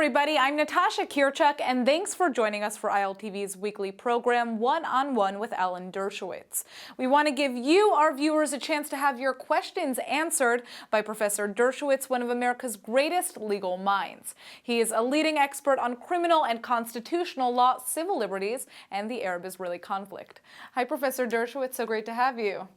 everybody. I'm Natasha Kirchuk, and thanks for joining us for ILTV's weekly program, One-on-One with Alan Dershowitz. We want to give you, our viewers, a chance to have your questions answered by Professor Dershowitz, one of America's greatest legal minds. He is a leading expert on criminal and constitutional law, civil liberties, and the Arab-Israeli conflict. Hi, Professor Dershowitz. So great to have you.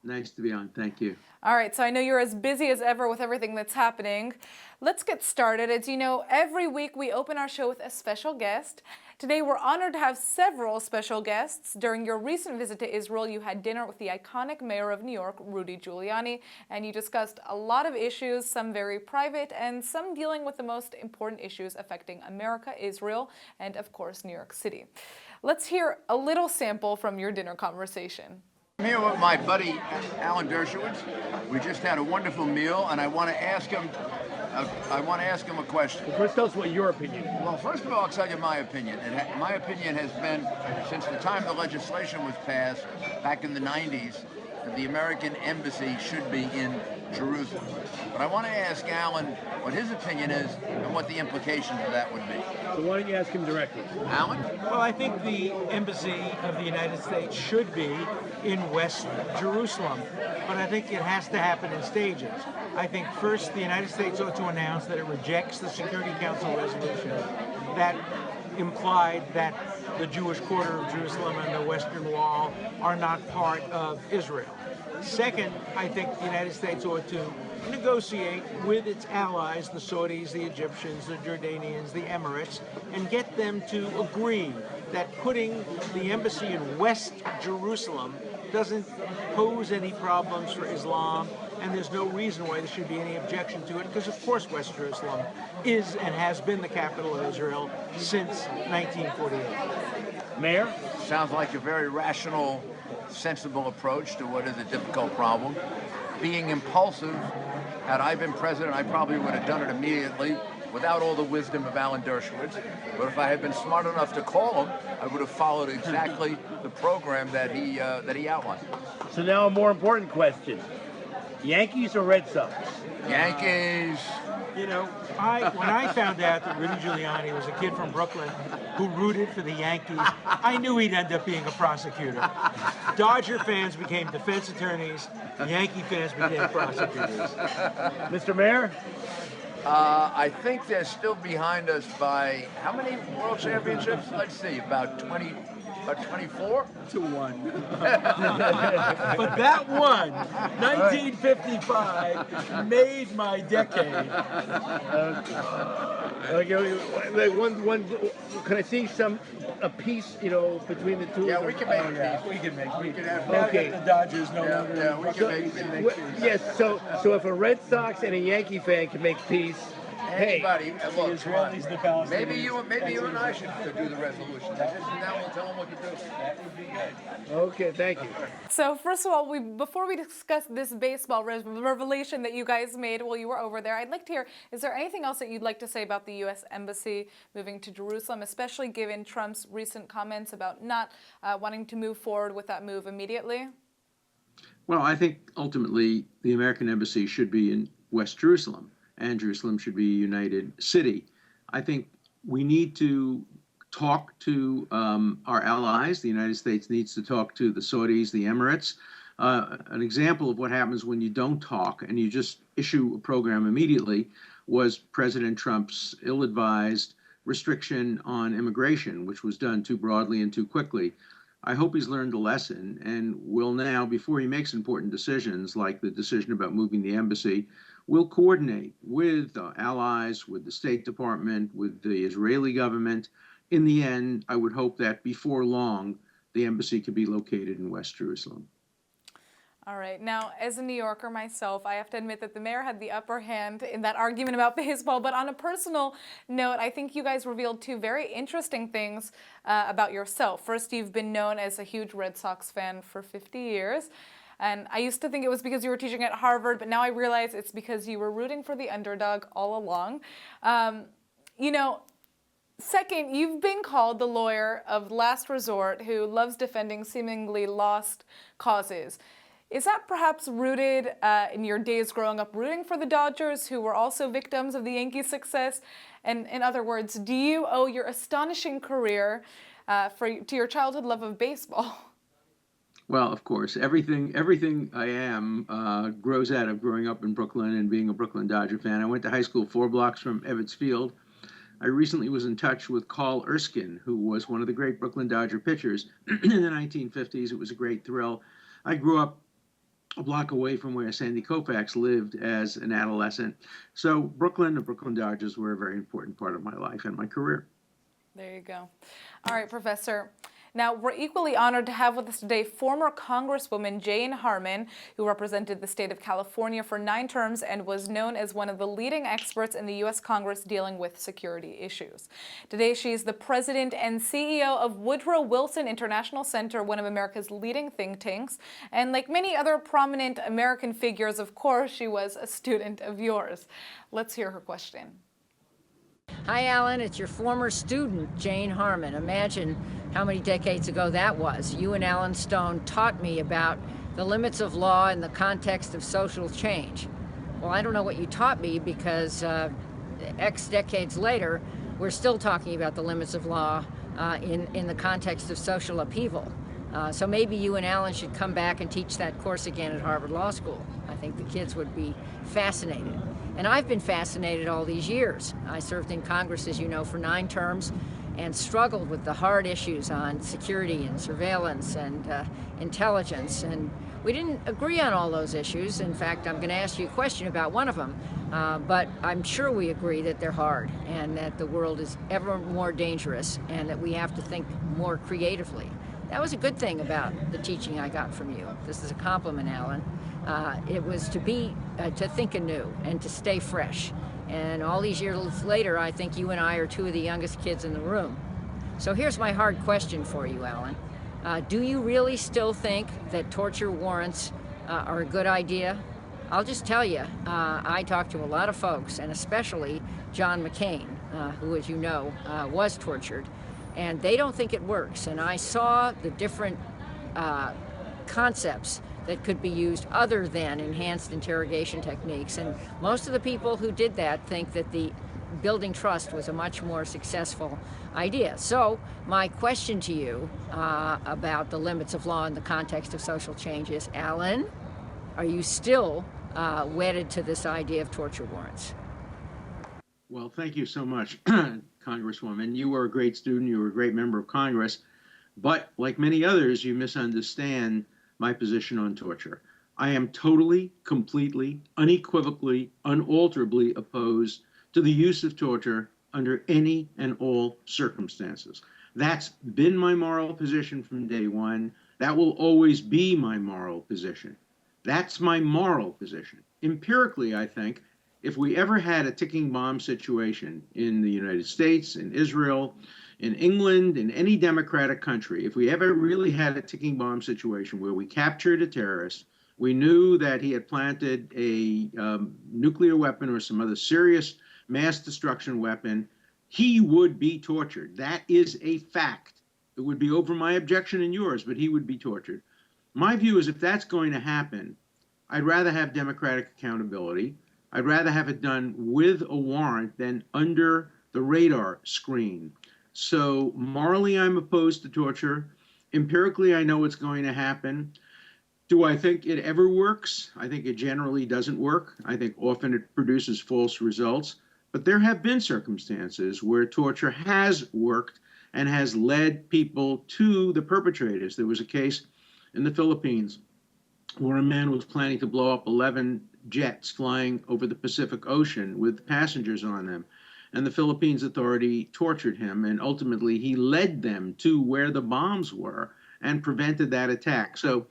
Nice to be on. Thank you. All right, so I know you're as busy as ever with everything that's happening. Let's get started. As you know, every week we open our show with a special guest. Today we're honored to have several special guests. During your recent visit to Israel, you had dinner with the iconic mayor of New York, Rudy Giuliani, and you discussed a lot of issues, some very private and some dealing with the most important issues affecting America, Israel, and of course, New York City. Let's hear a little sample from your dinner conversation. I'm here with my buddy Alan Dershowitz. We just had a wonderful meal, and I want to ask him. A question. Well, first, tell us what your opinion is. Well, first of all, I'll tell you my opinion. My opinion has been, since the time the legislation was passed back in the 90s, that the American embassy should be in Jerusalem. But I want to ask Alan what his opinion is and what the implications of that would be. So why don't you ask him directly? Alan? Well, I think the embassy of the United States should be in West Jerusalem, but I think it has to happen in stages. I think first the United States ought to announce that it rejects the Security Council resolution that implied that the Jewish quarter of Jerusalem and the Western Wall are not part of Israel. Second, I think the United States ought to negotiate with its allies, the Saudis, the Egyptians, the Jordanians, the Emirates, and get them to agree that putting the embassy in West Jerusalem doesn't pose any problems for Islam, and there's no reason why there should be any objection to it, because of course West Jerusalem is and has been the capital of Israel since 1948. Mayor? Sounds like a very rational, sensible approach to what is a difficult problem. Being impulsive, had I been president, I probably would have done it immediately without all the wisdom of Alan Dershowitz. But if I had been smart enough to call him, I would have followed exactly the program that he outlined. So now a more important question. Yankees or Red Sox? Yankees. You know, when I found out that Rudy Giuliani was a kid from Brooklyn who rooted for the Yankees, I knew he'd end up being a prosecutor. Dodger fans became defense attorneys, Yankee fans became prosecutors. Mr. Mayor? I think they're still behind us by how many World Championships? Let's see, about 24? To one. But that one, 1955, made my decade. Can I see a piece, between the two? Yeah, of we them? can make a piece. We can make We can have Okay. The Dodgers no longer. Yeah, we can make peace. Yes, so if a Red Sox and a Yankee fan can make peace, Anybody, look, The Israelis, the Palestinians. maybe you and I should do the resolution. Now we'll tell them what to do. That would be good. okay, thank you. So first of all, before we discuss this baseball revelation that you guys made while you were over there, I'd like to hear, is there anything else that you'd like to say about the U.S. Embassy moving to Jerusalem, especially given Trump's recent comments about not wanting to move forward with that move immediately? Well, I think ultimately the American embassy should be in West Jerusalem, and Jerusalem should be a united city. I think we need to talk to our allies. The United States needs to talk to the Saudis, the Emirates. An example of what happens when you don't talk and you just issue a program immediately was President Trump's ill-advised restriction on immigration, which was done too broadly and too quickly. I hope he's learned a lesson and will now, before he makes important decisions like the decision about moving the embassy, will coordinate with allies, with the State Department, with the Israeli government. In the end, I would hope that before long, the embassy could be located in West Jerusalem. All right. Now, as a New Yorker myself, I have to admit that the mayor had the upper hand in that argument about baseball. But on a personal note, I think you guys revealed two very interesting things about yourself. First, you've been known as a huge Red Sox fan for 50 years. And I used to think it was because you were teaching at Harvard, but now I realize it's because you were rooting for the underdog all along. Second, you've been called the lawyer of last resort who loves defending seemingly lost causes. Is that perhaps rooted in your days growing up rooting for the Dodgers, who were also victims of the Yankees' success? And in other words, do you owe your astonishing career to your childhood love of baseball? Well, of course, everything I am grows out of growing up in Brooklyn and being a Brooklyn Dodger fan. I went to high school 4 blocks from Ebbets Field. I recently was in touch with Carl Erskine, who was one of the great Brooklyn Dodger pitchers in the 1950s. It was a great thrill. I grew up a block away from where Sandy Koufax lived as an adolescent. So Brooklyn, the Brooklyn Dodgers were a very important part of my life and my career. There you go. All right, Professor. Now, we're equally honored to have with us today former Congresswoman Jane Harman, who represented the state of California for 9 terms and was known as one of the leading experts in the U.S. Congress dealing with security issues. Today, she's the president and CEO of Woodrow Wilson International Center, one of America's leading think tanks. And like many other prominent American figures, of course, she was a student of yours. Let's hear her question. Hi, Alan. It's your former student, Jane Harman. Imagine how many decades ago that was. You and Alan Stone taught me about the limits of law in the context of social change. Well, I don't know what you taught me because X decades later, we're still talking about the limits of law in the context of social upheaval. So maybe you and Alan should come back and teach that course again at Harvard Law School. I think the kids would be fascinated. And I've been fascinated all these years. I served in Congress, as you know, for 9 terms and struggled with the hard issues on security and surveillance and intelligence. And we didn't agree on all those issues. In fact, I'm going to ask you a question about one of them. But I'm sure we agree that they're hard and that the world is ever more dangerous and that we have to think more creatively. That was a good thing about the teaching I got from you. This is a compliment, Alan. It was to think anew and to stay fresh. And all these years later, I think you and I are 2 of the youngest kids in the room. So here's my hard question for you, Alan. Do you really still think that torture warrants are a good idea? I'll just tell you, I talked to a lot of folks, and especially John McCain, who, as you know, was tortured, and they don't think it works. And I saw the different concepts that could be used other than enhanced interrogation techniques. And most of the people who did that think that the building trust was a much more successful idea. So my question to you about the limits of law in the context of social change is, Alan, are you still wedded to this idea of torture warrants? Well, thank you so much, Congresswoman. You were a great student. You were a great member of Congress. But like many others, you misunderstand my position on torture. I am totally, completely, unequivocally, unalterably opposed to the use of torture under any and all circumstances. That's been my moral position from day one. That will always be my moral position. That's my moral position. Empirically, I think, if we ever had a ticking bomb situation in the United States, in Israel, in England, in any democratic country, if we ever really had a ticking bomb situation where we captured a terrorist, we knew that he had planted a nuclear weapon or some other serious mass destruction weapon, he would be tortured. That is a fact. It would be over my objection and yours, but he would be tortured. My view is if that's going to happen, I'd rather have democratic accountability. I'd rather have it done with a warrant than under the radar screen. So morally, I'm opposed to torture. Empirically, I know it's going to happen. Do I think it ever works? I think it generally doesn't work. I think often it produces false results. But there have been circumstances where torture has worked and has led people to the perpetrators. There was a case in the Philippines where a man was planning to blow up 11 jets flying over the Pacific Ocean with passengers on them. And the Philippines authority tortured him, and ultimately he led them to where the bombs were and prevented that attack. So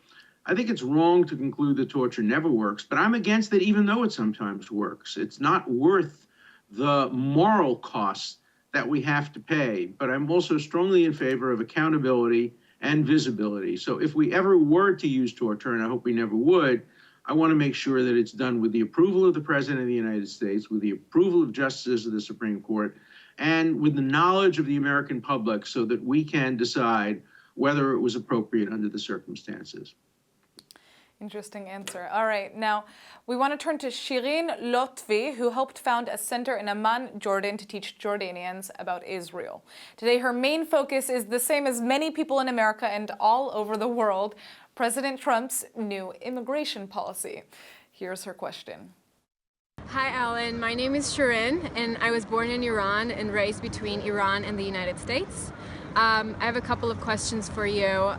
I think it's wrong to conclude that torture never works, but I'm against it even though it sometimes works. It's not worth the moral costs that we have to pay, but I'm also strongly in favor of accountability and visibility. So if we ever were to use torture, and I hope we never would, I want to make sure that it's done with the approval of the President of the United States, with the approval of justices of the Supreme Court, and with the knowledge of the American public so that we can decide whether it was appropriate under the circumstances. Interesting answer. All right, now we want to turn to Shirin Lotfi, who helped found a center in Amman, Jordan, to teach Jordanians about Israel. Today, her main focus is the same as many people in America and all over the world: President Trump's new immigration policy. Here's her question. Hi, Alan. My name is Shirin, and I was born in Iran and raised between Iran and the United States. I have a couple of questions for you.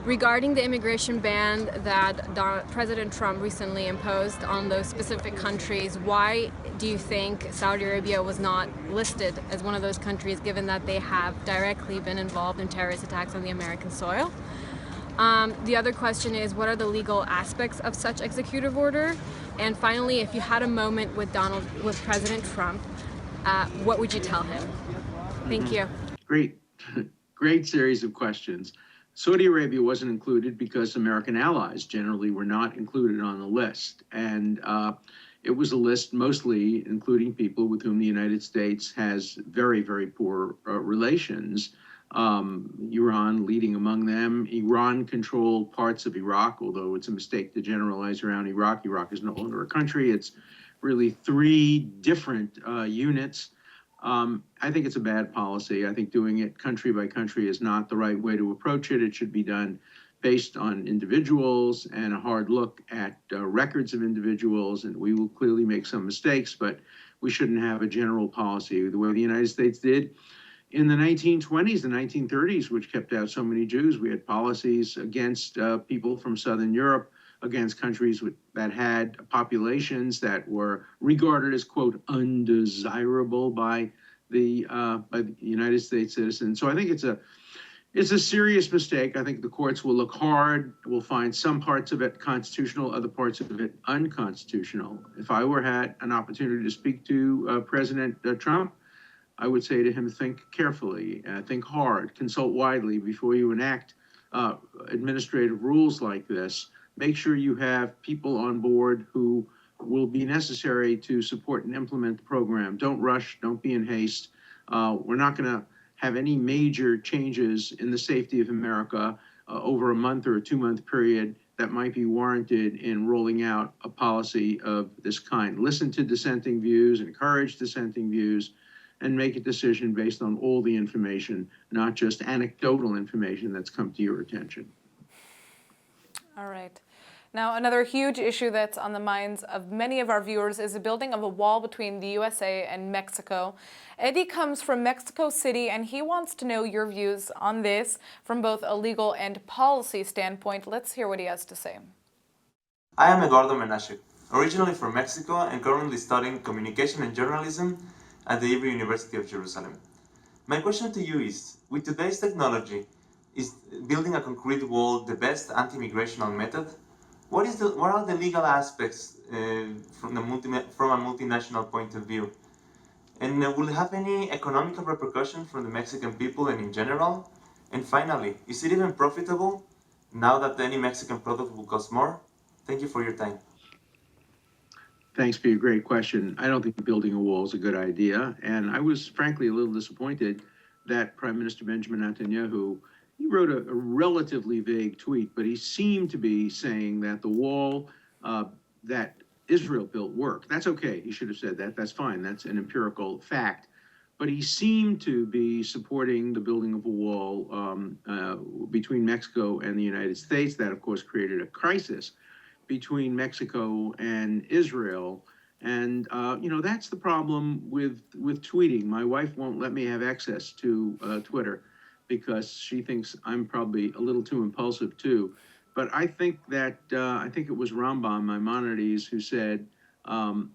Regarding the immigration ban that President Trump recently imposed on those specific countries, why do you think Saudi Arabia was not listed as one of those countries, given that they have directly been involved in terrorist attacks on the American soil? The other question is, what are the legal aspects of such executive order? And finally, if you had a moment with President Trump, what would you tell him? Thank you. Great series of questions. Saudi Arabia wasn't included because American allies generally were not included on the list. And it was a list mostly including people with whom the United States has very, very poor relations. Iran leading among them. Iran controlled parts of Iraq, although it's a mistake to generalize around Iraq. Iraq is no longer a country. It's really three different units. I think it's a bad policy. I think doing it country by country is not the right way to approach it. It should be done based on individuals and a hard look at records of individuals. And we will clearly make some mistakes, but we shouldn't have a general policy the way the United States did in the 1920s and 1930s, which kept out so many Jews. We had policies against people from Southern Europe, against countries that had populations that were regarded as, quote, undesirable by the United States citizens. So I think it's a serious mistake. I think the courts will look hard, will find some parts of it constitutional, other parts of it unconstitutional. If I had an opportunity to speak to President Trump, I would say to him, think carefully, think hard, consult widely before you enact administrative rules like this. Make sure you have people on board who will be necessary to support and implement the program. Don't rush, don't be in haste. We're not going to have any major changes in the safety of America over a month or a 2-month period that might be warranted in rolling out a policy of this kind. Listen to dissenting views, encourage dissenting views, and make a decision based on all the information, not just anecdotal information that's come to your attention. All right. Now, another huge issue that's on the minds of many of our viewers is the building of a wall between the USA and Mexico. Eddie comes from Mexico City, and he wants to know your views on this from both a legal and policy standpoint. Let's hear what he has to say. I am Eduardo Menashe, originally from Mexico and currently studying communication and journalism at the Hebrew University of Jerusalem. My question to you is, with today's technology, is building a concrete wall the best anti-migrational method? What are the legal aspects from a multinational point of view? And will it have any economical repercussion from the Mexican people and in general? And finally, is it even profitable now that any Mexican product will cost more? Thank you for your time. Thanks for your great question. I don't think building a wall is a good idea. And I was frankly a little disappointed that Prime Minister Benjamin Netanyahu, he wrote a relatively vague tweet, but he seemed to be saying that the wall that Israel built worked. That's okay. He should have said that. That's fine. That's an empirical fact. But he seemed to be supporting the building of a wall between Mexico and the United States. That, of course, created a crisis between Mexico and Israel. And, that's the problem with tweeting. My wife won't let me have access to Twitter because she thinks I'm probably a little too impulsive too. But I think that, I think it was Rambam, Maimonides, who said, don't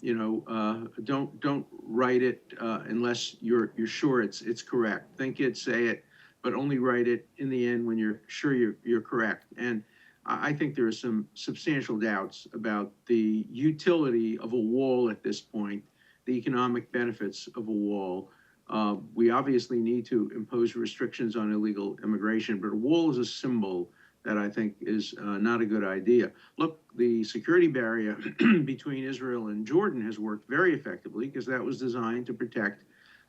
write it unless you're sure it's correct. Think it, say it, but only write it in the end when you're sure you're correct. And I think there are some substantial doubts about the utility of a wall at this point, the economic benefits of a wall. We obviously need to impose restrictions on illegal immigration, but a wall is a symbol that I think is not a good idea. Look, the security barrier between Israel and Jordan has worked very effectively because that was designed to protect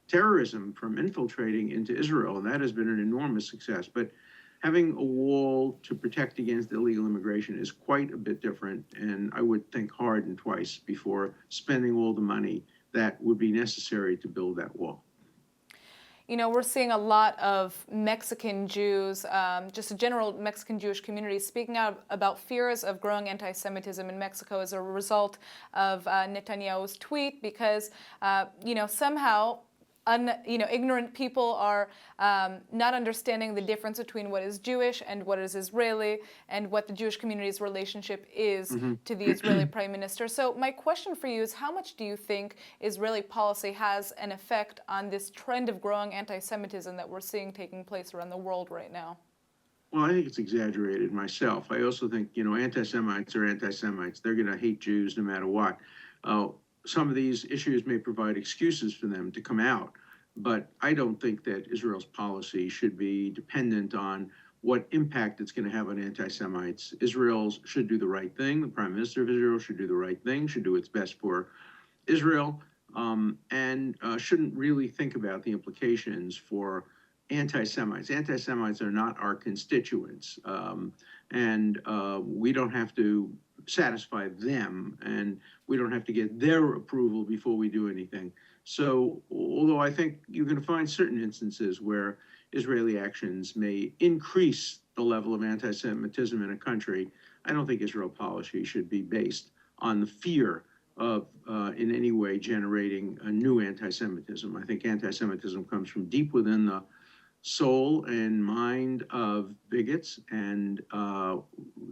terrorism from infiltrating into Israel, and that has been an enormous success. But having a wall to protect against illegal immigration is quite a bit different, and I would think hard and twice before spending all the money that would be necessary to build that wall. You know, we're seeing a lot of Mexican Jews, just a general Mexican Jewish community, speaking out about fears of growing anti-Semitism in Mexico as a result of Netanyahu's tweet, because, somehow ignorant people are not understanding the difference between what is Jewish and what is Israeli, and what the Jewish community's relationship is to the Israeli prime minister. So my question for you is, how much do you think Israeli policy has an effect on this trend of growing anti-Semitism that we're seeing taking place around the world right now? Well, I think it's exaggerated myself. I also think, anti-Semites are anti-Semites. They're going to hate Jews no matter what. Some of these issues may provide excuses for them to come out, but I don't think that Israel's policy should be dependent on what impact it's going to have on anti-Semites. Israel should do the right thing. The Prime Minister of Israel should do the right thing, should do its best for Israel, and shouldn't really think about the implications for anti-Semites. Anti-Semites are not our constituents, and we don't have to satisfy them, and we don't have to get their approval before we do anything. So, although I think you're going to find certain instances where Israeli actions may increase the level of anti-Semitism in a country, I don't think Israel policy should be based on the fear of in any way generating a new anti-Semitism. I think anti-Semitism comes from deep within the soul and mind of bigots, and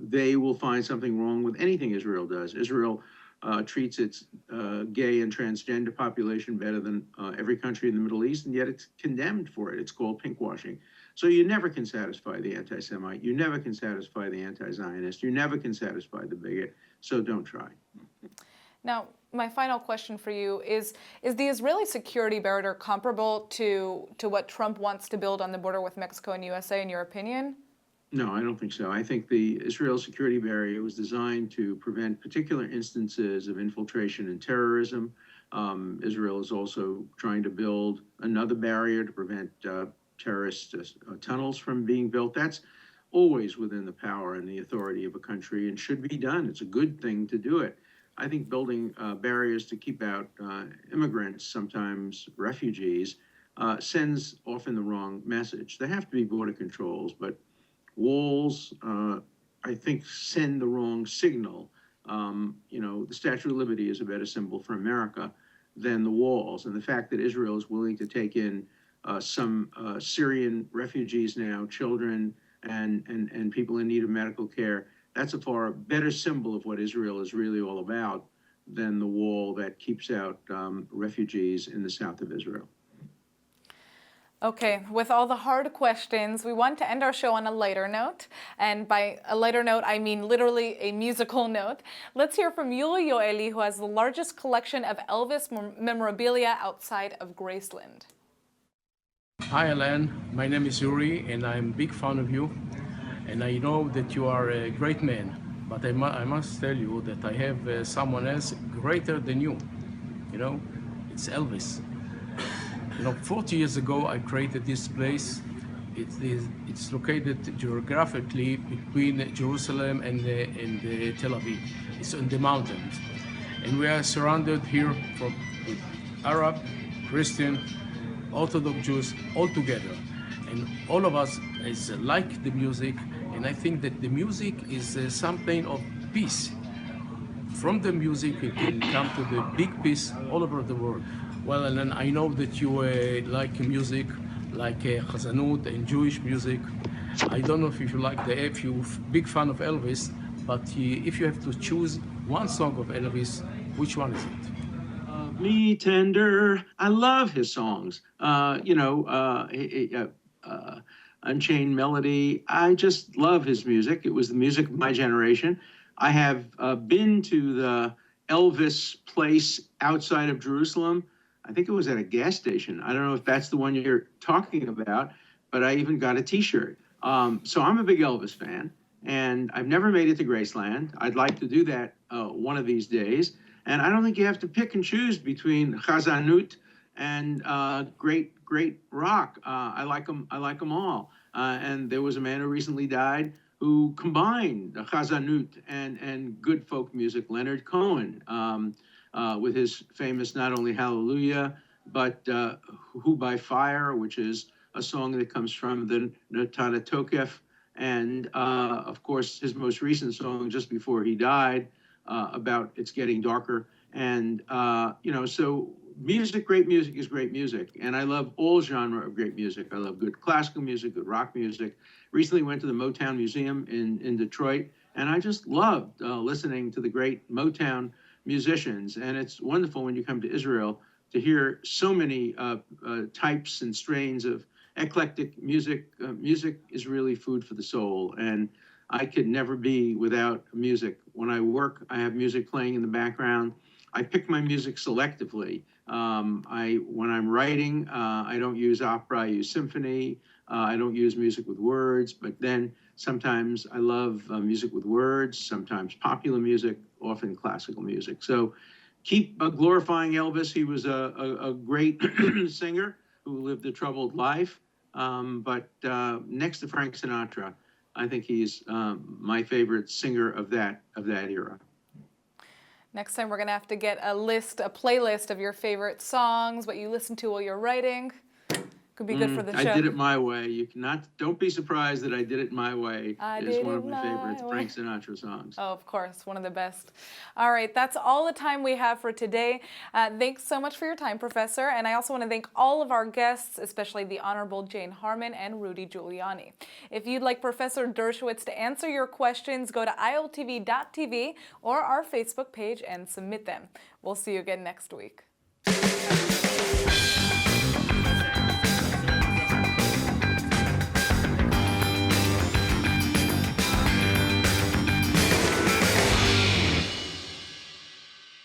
they will find something wrong with anything Israel does. Israel treats its gay and transgender population better than every country in the Middle East, and yet it's condemned for it. It's called pinkwashing. So you never can satisfy the anti-Semite. You never can satisfy the anti-Zionist. You never can satisfy the bigot. So don't try. Now, my final question for you is the Israeli security barrier comparable to what Trump wants to build on the border with Mexico and USA, in your opinion? No, I don't think so. I think the Israel security barrier was designed to prevent particular instances of infiltration and terrorism. Israel is also trying to build another barrier to prevent terrorist tunnels from being built. That's always within the power and the authority of a country and should be done. It's a good thing to do it. I think building barriers to keep out immigrants, sometimes refugees, sends often the wrong message. There have to be border controls, but walls, I think, send the wrong signal. The Statue of Liberty is a better symbol for America than the walls. And the fact that Israel is willing to take in some Syrian refugees now, children and people in need of medical care, that's a far better symbol of what Israel is really all about than the wall that keeps out refugees in the south of Israel. Okay, with all the hard questions, we want to end our show on a lighter note. And by a lighter note, I mean literally a musical note. Let's hear from Yuli Yoeli, who has the largest collection of Elvis memorabilia outside of Graceland. Hi, Alan. My name is Yuri, and I'm a big fan of you. And I know that you are a great man, but I must tell you that I have someone else greater than you. It's Elvis. 40 years ago, I created this place. It's located geographically between Jerusalem and Tel Aviv. It's on the mountains. And we are surrounded here from Arab, Christian, Orthodox Jews, all together. And all of us like the music, and I think that the music is something of peace. From the music, we can come to the big peace all over the world. Well, and I know that you like music, like Chazanut and Jewish music. I don't know if you're a big fan of Elvis, but if you have to choose one song of Elvis, which one is it? Me Tender. I love his songs. Unchained Melody. I just love his music. It was the music of my generation. I have been to the Elvis place outside of Jerusalem. I think it was at a gas station. I don't know if that's the one you're talking about, but I even got a T-shirt. So I'm a big Elvis fan, and I've never made it to Graceland. I'd like to do that one of these days. And I don't think you have to pick and choose between Chazanut and great rock. I like them. I like them all. And there was a man who recently died who combined chazanut and good folk music. Leonard Cohen, with his famous not only Hallelujah, but Who by Fire, which is a song that comes from the Natana Tokef, and of course his most recent song just before he died about It's Getting Darker. And so music, great music is great music, and I love all genre of great music. I love good classical music, good rock music. Recently went to the Motown Museum in Detroit, and I just loved listening to the great Motown musicians. And it's wonderful when you come to Israel to hear so many types and strains of eclectic music. Music is really food for the soul, and I could never be without music. When I work, I have music playing in the background. I pick my music selectively. When I'm writing, I don't use opera, I use symphony. I don't use music with words, but then sometimes I love music with words, sometimes popular music, often classical music. So keep glorifying Elvis. He was a great singer who lived a troubled life. But next to Frank Sinatra, I think he's my favorite singer of that era. Next time we're going to have to get a playlist of your favorite songs, what you listen to while you're writing. Could be good for the show. I did it my way. Don't be surprised that I did it my way. It's one of my favorites, Frank Sinatra songs. Oh, of course, one of the best. All right, that's all the time we have for today. Thanks so much for your time, Professor. And I also want to thank all of our guests, especially the Honorable Jane Harman and Rudy Giuliani. If you'd like Professor Dershowitz to answer your questions, go to iltv.tv or our Facebook page and submit them. We'll see you again next week.